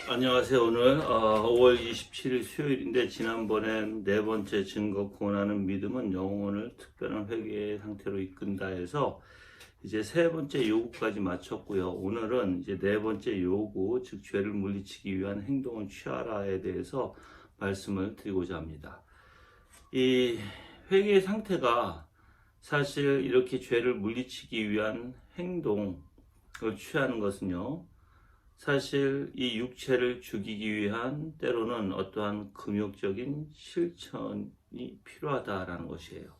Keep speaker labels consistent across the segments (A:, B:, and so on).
A: 안녕하세요. 오늘 5월 27일 수요일인데 지난번에 네 번째 증거 구원하는 믿음은 영혼을 특별한 회개의 상태로 이끈다 해서 이제 세 번째 요구까지 마쳤고요. 오늘은 이제 네 번째 요구, 즉 죄를 물리치기 위한 행동을 취하라에 대해서 말씀을 드리고자 합니다. 이 회개의 상태가 사실 이렇게 죄를 물리치기 위한 행동을 취하는 것은요. 사실 이 육체를 죽이기 위한 때로는 어떠한 금욕적인 실천이 필요하다라는 것이에요.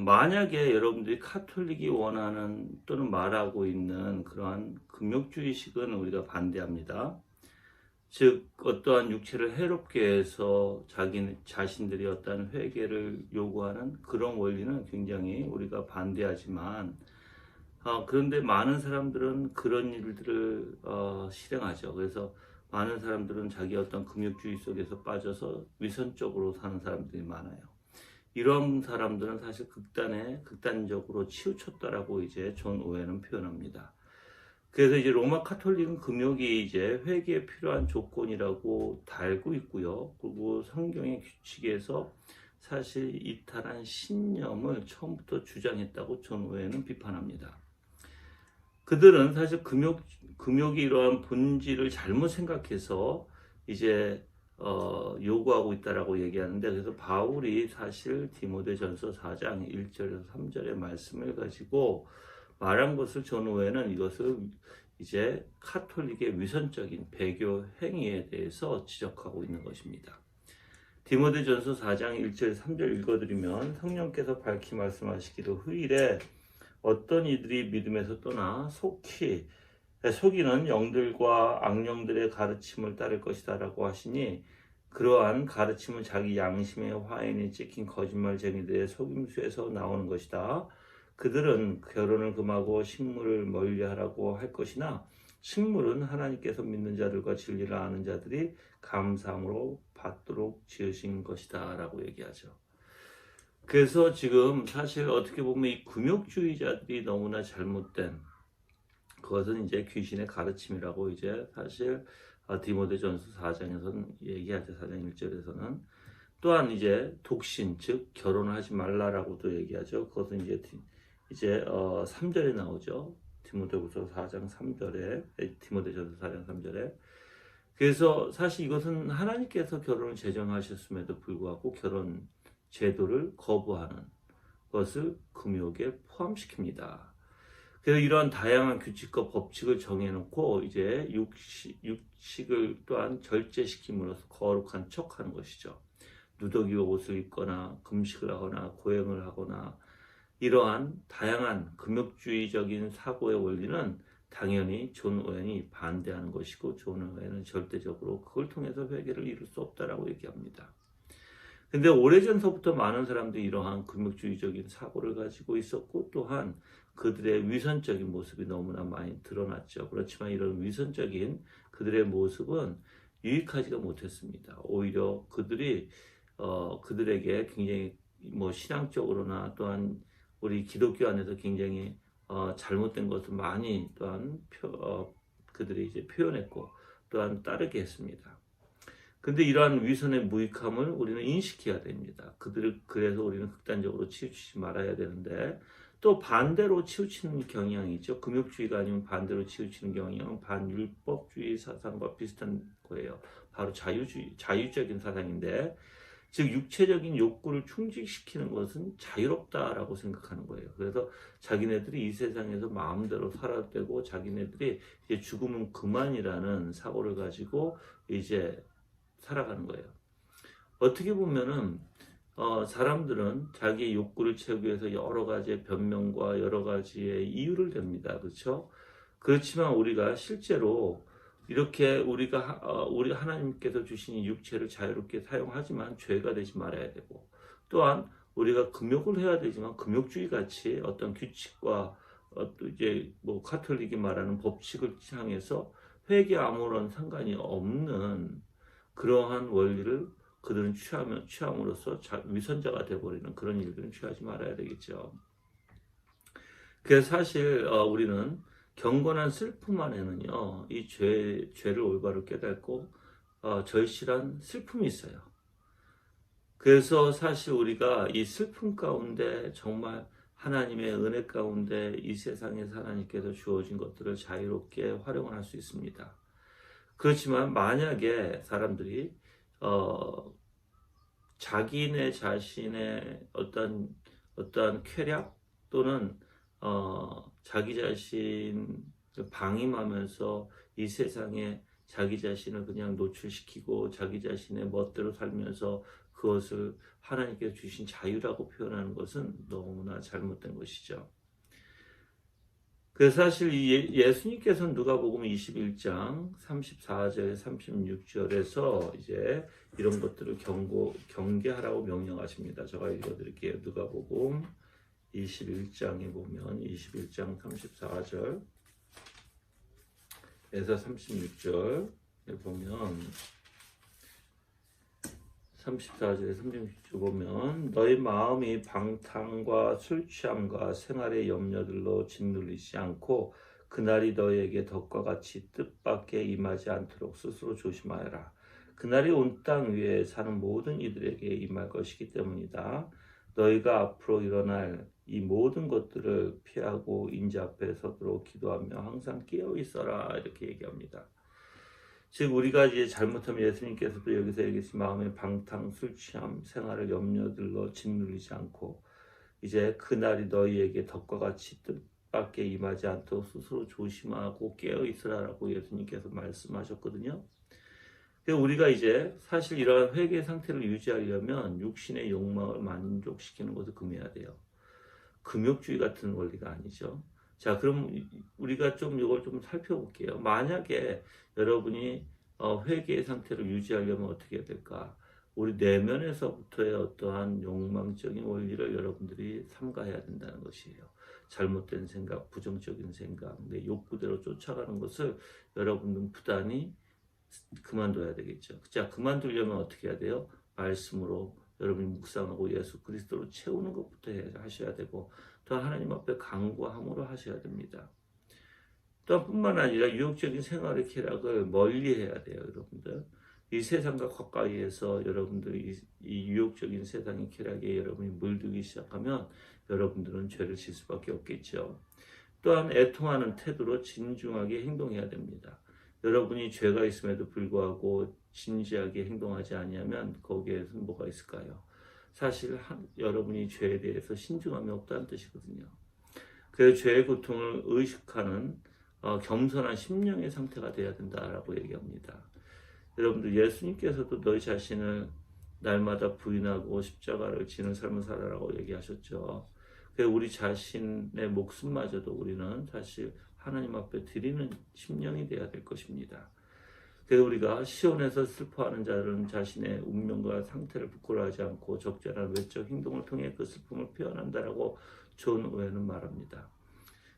A: 만약에 여러분들이 카톨릭이 원하는 또는 말하고 있는 그러한 금욕주의식은 우리가 반대합니다. 즉 어떠한 육체를 해롭게 해서 자신들이 어떠한 회개를 요구하는 그런 원리는 굉장히 우리가 반대하지만 그런데 많은 사람들은 그런 일들을 실행하죠. 그래서 많은 사람들은 자기 어떤 금욕주의 속에서 빠져서 위선적으로 사는 사람들이 많아요. 이런 사람들은 사실 극단적으로 치우쳤다라고 이제 존 오웬은 표현합니다. 그래서 이제 로마 카톨릭은 금욕이 이제 회개에 필요한 조건이라고 달고 있고요. 그리고 성경의 규칙에서 사실 이탈한 신념을 처음부터 주장했다고 존 오웬은 비판합니다. 그들은 사실 금욕이 이러한 본질을 잘못 생각해서 이제 요구하고 있다라고 얘기하는데, 그래서 바울이 사실 디모데전서 4장 1절에서 3절의 말씀을 가지고 말한 것을 존 오웬은 이것을 이제 카톨릭의 위선적인 배교 행위에 대해서 지적하고 있는 것입니다. 디모데전서 4장 1절 3절 읽어드리면, 성령께서 밝히 말씀하시기를 후일에 어떤 이들이 믿음에서 떠나 속이는 영들과 악령들의 가르침을 따를 것이다 라고 하시니, 그러한 가르침은 자기 양심의 화인이 찍힌 거짓말쟁이들의 속임수에서 나오는 것이다. 그들은 결혼을 금하고 식물을 멀리하라고 할 것이나, 식물은 하나님께서 믿는 자들과 진리를 아는 자들이 감사함으로 받도록 지으신 것이다 라고 얘기하죠. 그래서 지금 사실 어떻게 보면 이 금욕주의자들이 너무나 잘못된, 그것은 이제 귀신의 가르침이라고 이제 사실 디모데전서 4장에서는 얘기하죠. 4장 1절에서는 또한 이제 독신, 즉 결혼을 하지 말라라고도 얘기하죠. 그것은 이제 3절에 나오죠. 디모데전서 4장 3절에, 디모데전서 4장 3절에. 그래서 사실 이것은 하나님께서 결혼을 제정하셨음에도 불구하고 결혼 제도를 거부하는 것을 금욕에 포함시킵니다. 그래서 이러한 다양한 규칙과 법칙을 정해놓고 이제 육식을 또한 절제시킴으로써 거룩한 척하는 것이죠. 누더기 옷을 입거나 금식을 하거나 고행을 하거나, 이러한 다양한 금욕주의적인 사고의 원리는 당연히 존 오웬이 반대하는 것이고, 존 오웬은 절대적으로 그걸 통해서 회개를 이룰 수 없다라고 얘기합니다. 근데 오래전서부터 많은 사람들이 이러한 금욕주의적인 사고를 가지고 있었고, 또한 그들의 위선적인 모습이 너무나 많이 드러났죠. 그렇지만 이런 위선적인 그들의 모습은 유익하지가 못했습니다. 오히려 그들에게 굉장히 신앙적으로나 또한 우리 기독교 안에서 굉장히 잘못된 것을 많이 또한 그들이 이제 표현했고 또한 따르게 했습니다. 근데 이러한 위선의 무익함을 우리는 인식해야 됩니다. 그래서 우리는 극단적으로 치우치지 말아야 되는데, 또 반대로 치우치는 경향이 있죠. 금욕주의가 아니면 반대로 치우치는 경향은 반율법주의 사상과 비슷한 거예요. 바로 자유적인 사상인데, 즉 육체적인 욕구를 충족시키는 것은 자유롭다라고 생각하는 거예요. 그래서 자기네들이 이 세상에서 마음대로 살아도 되고, 자기네들이 이제 죽으면 그만이라는 사고를 가지고 이제 살아가는 거예요. 어떻게 보면은 사람들은 자기의 욕구를 채우기 위해서 여러 가지의 변명과 여러 가지의 이유를 댑니다. 그렇죠? 그렇지만 우리가 실제로 이렇게 우리 하나님께서 주신 육체를 자유롭게 사용하지만 죄가 되지 말아야 되고, 또한 우리가 금욕을 해야 되지만 금욕주의 같이 어떤 규칙과 또 이제 카톨릭이 말하는 법칙을 향해서 회개 아무런 상관이 없는 그러한 원리를 그들은 취함으로써 위선자가 되어버리는 그런 일들은 취하지 말아야 되겠죠. 그래서 사실 우리는 경건한 슬픔 안에는요, 이 죄를 올바로 깨닫고 절실한 슬픔이 있어요. 그래서 사실 우리가 이 슬픔 가운데 정말 하나님의 은혜 가운데 이 세상에서 하나님께서 주어진 것들을 자유롭게 활용을 할 수 있습니다. 그렇지만 만약에 사람들이 어, 자기네 자신의 어떤 쾌락 또는 자기 자신을 방임하면서 이 세상에 자기 자신을 그냥 노출시키고 자기 자신의 멋대로 살면서 그것을 하나님께서 주신 자유라고 표현하는 것은 너무나 잘못된 것이죠. 그래서 사실 예수님께서는 누가복음 21장 34절 36절에서 이제 이런 것들을 경계하라고 명령하십니다. 제가 읽어드릴게요. 누가복음 21장에 보면 21장 34절에서 36절에 보면 34절에 36절 보면 너희 마음이 방탕과 술 취함과 생활의 염려들로 짓눌리지 않고 그날이 너희에게 덕과 같이 뜻밖에 임하지 않도록 스스로 조심하여라. 그날이 온 땅 위에 사는 모든 이들에게 임할 것이기 때문이다. 너희가 앞으로 일어날 이 모든 것들을 피하고 인자 앞에 서도록 기도하며 항상 깨어 있어라 이렇게 얘기합니다. 즉 우리가 이제 잘못하면 예수님께서도 여기서 얘기하신 마음의 방탕, 술 취함, 생활을 염려들로 짓눌리지 않고 이제 그날이 너희에게 덕과 같이 뜻밖에 임하지 않도록 스스로 조심하고 깨어 있으라라고 예수님께서 말씀하셨거든요. 우리가 이제 사실 이러한 회개 상태를 유지하려면 육신의 욕망을 만족시키는 것을 금해야 돼요. 금욕주의 같은 원리가 아니죠. 자, 그럼 우리가 좀 이걸 좀 살펴볼게요. 만약에 여러분이 회개의 상태를 유지하려면 어떻게 해야 될까? 우리 내면에서부터의 어떠한 욕망적인 원리를 여러분들이 삼가해야 된다는 것이에요. 잘못된 생각, 부정적인 생각, 내 욕구대로 쫓아가는 것을 여러분들은 부단히 그만둬야 되겠죠. 자, 그만두려면 어떻게 해야 돼요? 말씀으로 여러분이 묵상하고 예수 그리스도로 채우는 것부터 하셔야 되고 또 하나님 앞에 간구함으로 하셔야 됩니다. 또한 뿐만 아니라 유혹적인 생활의 쾌락을 멀리해야 돼요, 여러분들. 이 세상과 가까이에서 여러분들이 이 유혹적인 세상의 쾌락에 여러분이 물들기 시작하면 여러분들은 죄를 질 수밖에 없겠죠. 또한 애통하는 태도로 진중하게 행동해야 됩니다. 여러분이 죄가 있음에도 불구하고 진지하게 행동하지 아니하면 거기에서 뭐가 있을까요? 사실 여러분이 죄에 대해서 신중함이 없다는 뜻이거든요. 그래서 죄의 고통을 의식하는 겸손한 심령의 상태가 되어야 된다라고 얘기합니다. 여러분들 예수님께서도 너희 자신을 날마다 부인하고 십자가를 지는 삶을 살아라고 얘기하셨죠. 그래서 우리 자신의 목숨마저도 우리는 사실 하나님 앞에 드리는 심령이 되어야 될 것입니다. 그래서 우리가 시온에서 슬퍼하는 자들은 자신의 운명과 상태를 부끄러워하지 않고 적절한 외적 행동을 통해 그 슬픔을 표현한다라고 존 오웬은 말합니다.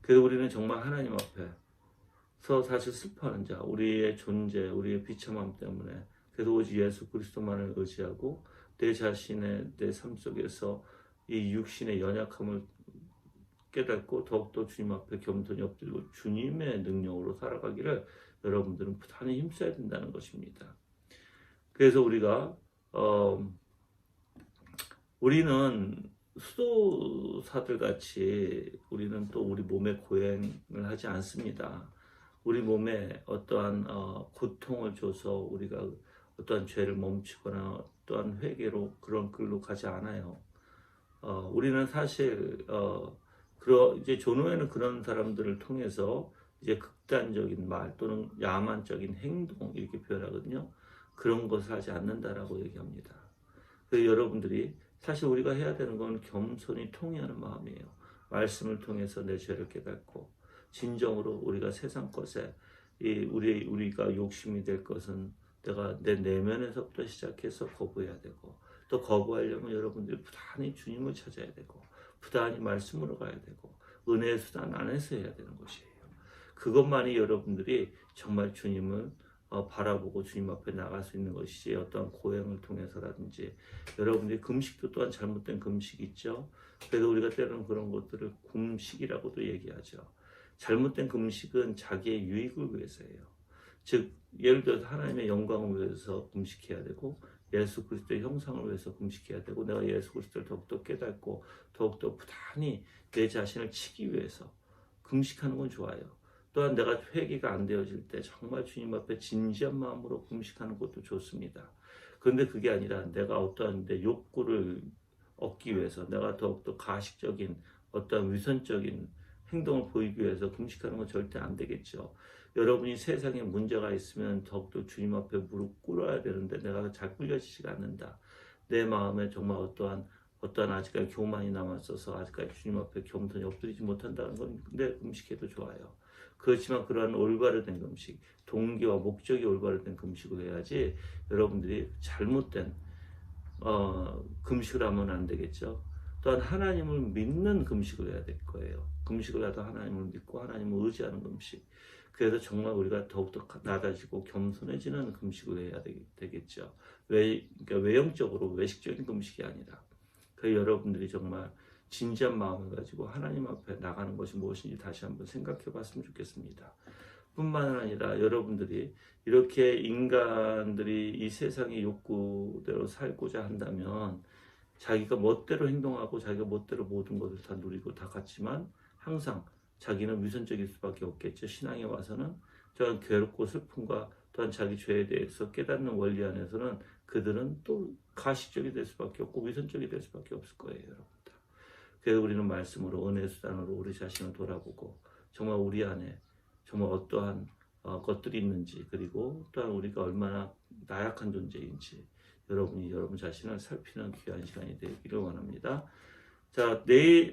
A: 그래서 우리는 정말 하나님 앞에서 사실 슬퍼하는 자, 우리의 존재, 우리의 비참함 때문에 그래서 오직 예수 그리스도만을 의지하고 내 자신의 내 삶 속에서 이 육신의 연약함을 깨닫고 더욱더 주님 앞에 겸손히 엎드리고 주님의 능력으로 살아가기를 여러분들은 부단히 힘써야 된다는 것입니다. 그래서 우리는 수도사들 같이 우리는 또 우리 몸에 고행을 하지 않습니다. 우리 몸에 어떠한 고통을 줘서 우리가 어떠한 죄를 멈추거나 또한 회개로 그런 길로 가지 않아요. 우리는 사실 이제 존오웬은 그런 사람들을 통해서 이제 극단적인 말 또는 야만적인 행동 이렇게 표현하거든요. 그런 것을 하지 않는다라고 얘기합니다. 그래서 여러분들이 사실 우리가 해야 되는 건 겸손히 통회하는 마음이에요. 말씀을 통해서 내 죄를 깨닫고 진정으로 우리가 세상 것에 우리가 욕심이 될 것은 내가 내 내면에서부터 시작해서 거부해야 되고 또 거부하려면 여러분들이 부단히 주님을 찾아야 되고 부단히 말씀으로 가야 되고 은혜의 수단 안에서 해야 되는 것이에요. 그것만이 여러분들이 정말 주님을 바라보고 주님 앞에 나갈 수 있는 것이지 어떤 고행을 통해서라든지 여러분들이 금식도 또한 잘못된 금식이 있죠. 그래서 우리가 때로는 그런 것들을 금식이라고도 얘기하죠. 잘못된 금식은 자기의 유익을 위해서예요. 즉 예를 들어서 하나님의 영광을 위해서 금식해야 되고 예수 그리스도의 형상을 위해서 금식해야 되고 내가 예수 그리스도를 더욱더 깨닫고 더욱더 부단히 내 자신을 치기 위해서 금식하는 건 좋아요. 또한 내가 회개가 안 되어질 때 정말 주님 앞에 진지한 마음으로 금식하는 것도 좋습니다. 그런데 그게 아니라 내가 어떠한 내 욕구를 얻기 위해서 내가 더욱더 가식적인 어떠한 위선적인 행동을 보이기 위해서 금식하는 건 절대 안 되겠죠. 여러분이 세상에 문제가 있으면 더욱더 주님 앞에 무릎 꿇어야 되는데 내가 잘 꿇려지지가 않는다. 내 마음에 정말 어떠한 아직까지 교만이 남았어서 아직까지 주님 앞에 겸손히 엎드리지 못한다는 건 근데 금식해도 좋아요. 그렇지만 그러한 올바로 된 금식, 동기와 목적이 올바로 된 금식을 해야지 여러분들이 잘못된 금식을 하면 안 되겠죠. 또한 하나님을 믿는 금식을 해야 될 거예요. 금식을 하다 하나님을 믿고 하나님을 의지하는 금식. 그래서 정말 우리가 더욱더 낮아지고 겸손해지는 금식을 해야 되겠죠. 그러니까 외형적으로 외식적인 금식이 아니라. 그래서 여러분들이 정말 진지한 마음을 가지고 하나님 앞에 나가는 것이 무엇인지 다시 한번 생각해 봤으면 좋겠습니다. 뿐만 아니라 여러분들이 이렇게 인간들이 이 세상의 욕구대로 살고자 한다면 자기가 멋대로 행동하고 자기가 멋대로 모든 것을 다 누리고 다 갖지만 항상 자기는 위선적일 수밖에 없겠죠. 신앙에 와서는 또한 괴롭고 슬픔과 또한 자기 죄에 대해서 깨닫는 원리 안에서는 그들은 또 가식적이 될 수밖에 없고 위선적이 될 수밖에 없을 거예요, 여러분들. 그래서 우리는 말씀으로 은혜 수단으로 우리 자신을 돌아보고 정말 우리 안에 정말 어떠한 것들이 있는지 그리고 또한 우리가 얼마나 나약한 존재인지 여러분이 여러분 자신을 살피는 귀한 시간이 되기를 원합니다. 자,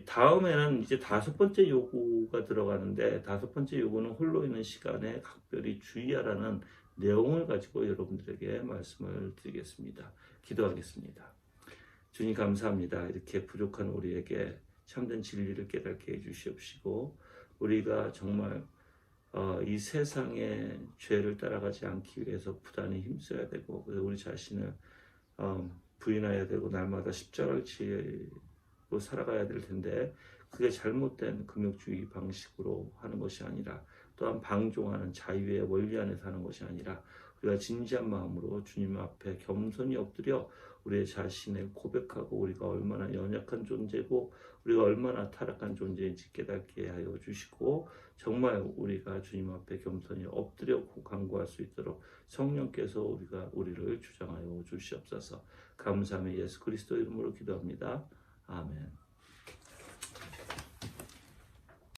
A: 다음에는 이제 5번째 요구가 들어가는데 5번째 요구는 홀로 있는 시간에 각별히 주의하라는 내용을 가지고 여러분들에게 말씀을 드리겠습니다. 기도하겠습니다. 주님 감사합니다. 이렇게 부족한 우리에게 참된 진리를 깨닫게 해주시옵시고 우리가 정말 이 세상의 죄를 따라가지 않기 위해서 부단히 힘써야 되고 우리 자신을 부인해야 되고 날마다 십자가를 지고 살아가야 될 텐데 그게 잘못된 금욕주의 방식으로 하는 것이 아니라 또한 방종하는 자유의 원리 안에서 하는 것이 아니라 우리가 진지한 마음으로 주님 앞에 겸손히 엎드려 우리의 자신을 고백하고 우리가 얼마나 연약한 존재고 우리가 얼마나 타락한 존재인지 깨닫게 하여 주시고 정말 우리가 주님 앞에 겸손히 엎드려 간구할 수 있도록 성령께서 우리를 주장하여 주시옵소서. 감사하며 예수 그리스도 이름으로 기도합니다. 아멘.